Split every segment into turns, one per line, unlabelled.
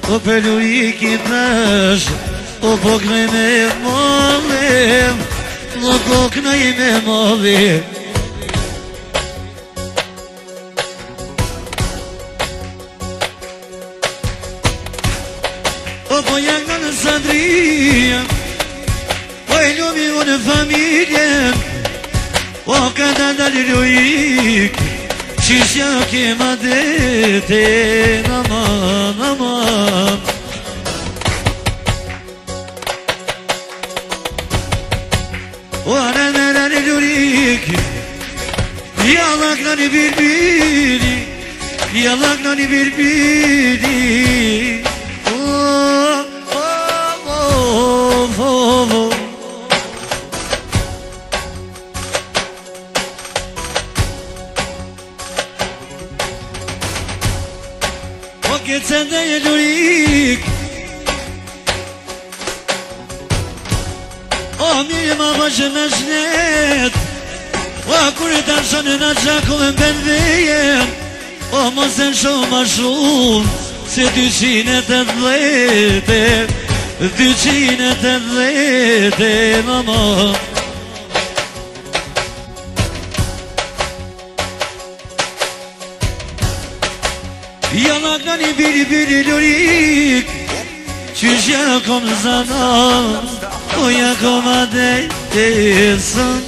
O për lurikin tash O po kënoj me mollim Nuk po kënoj me mollim O po jakna në Sandria O e lumi u në familjen O ka dalë lujik Qishja kema dete Aman, aman O ananarani lujik Yalaknani birbiri Yalaknani birbiri Geçen de yedik O mirima başına şnet O kuritan şanına çakılın ben diyem O masen şu maşul Se düşine tedlete Düşine tedlete Mama Yanaklarını bir lurik Çüşya komzana O yakoma değilsin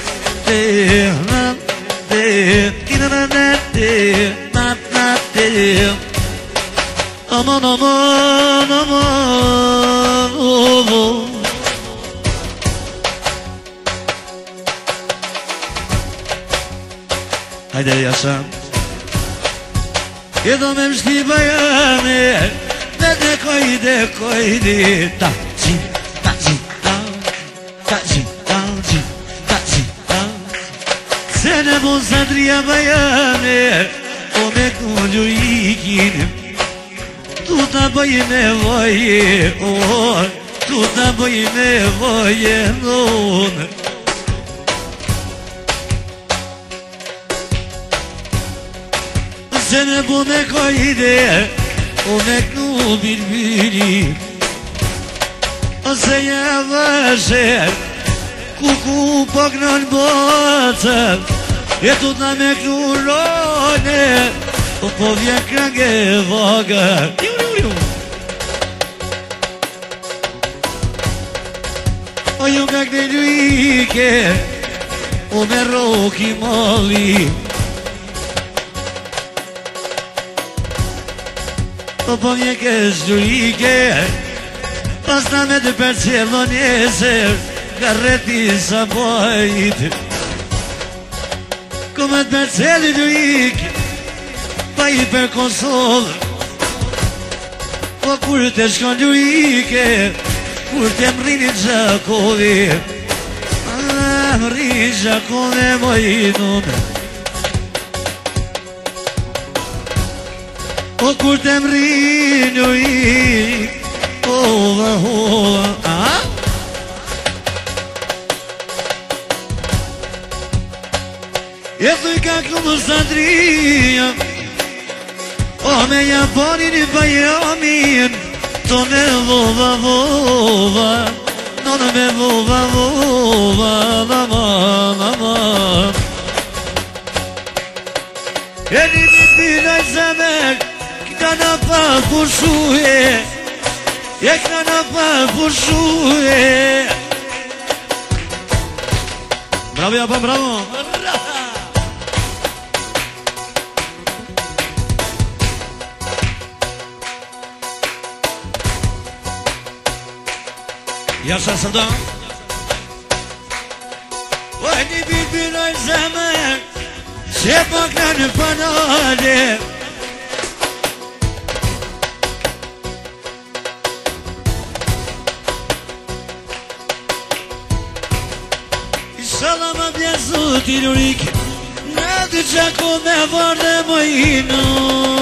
Değilim Değilim Aman aman aman oğlum Haydi yaşa Edo me mshti bajane Ne ne kojde kojdi Ta-ci, ta-ci, ta-ci, ta-ci, ta-ci, ta-ci Se ne bon Sandria bajane O me kundu ikin Tu ta bëj me voje Tu ta bëj me voje Se ne bu me kojde O me knu birbiri O se javashe Kuku po knon botën E tu ta me knu rone O po vjen krange vogë O ju nga këne lujke O me roki molli O po vjen kesh lujke Pas na me të përcjelo njeser Ka reti sa bojt Ko me të përcjeli lujke Pa i për konsolë Po kur të shkon lujke Kur të më rrini gjakove Më rrini gjakove mojnome O kur të më rrini lujke Ova, ova E thuj ka këmë Sandria O me Japonin I Bajamin To me vova, vova Nonë me vova, vova Naman, naman E një pinaj zemer Këta në pa pushuje E këta në pa pushuje Bravo, Japan, bravo Yaşa sada O një birbiroj zemer Se pak në panale Salama bjesu ti lurik Në dy qako me vërde mojino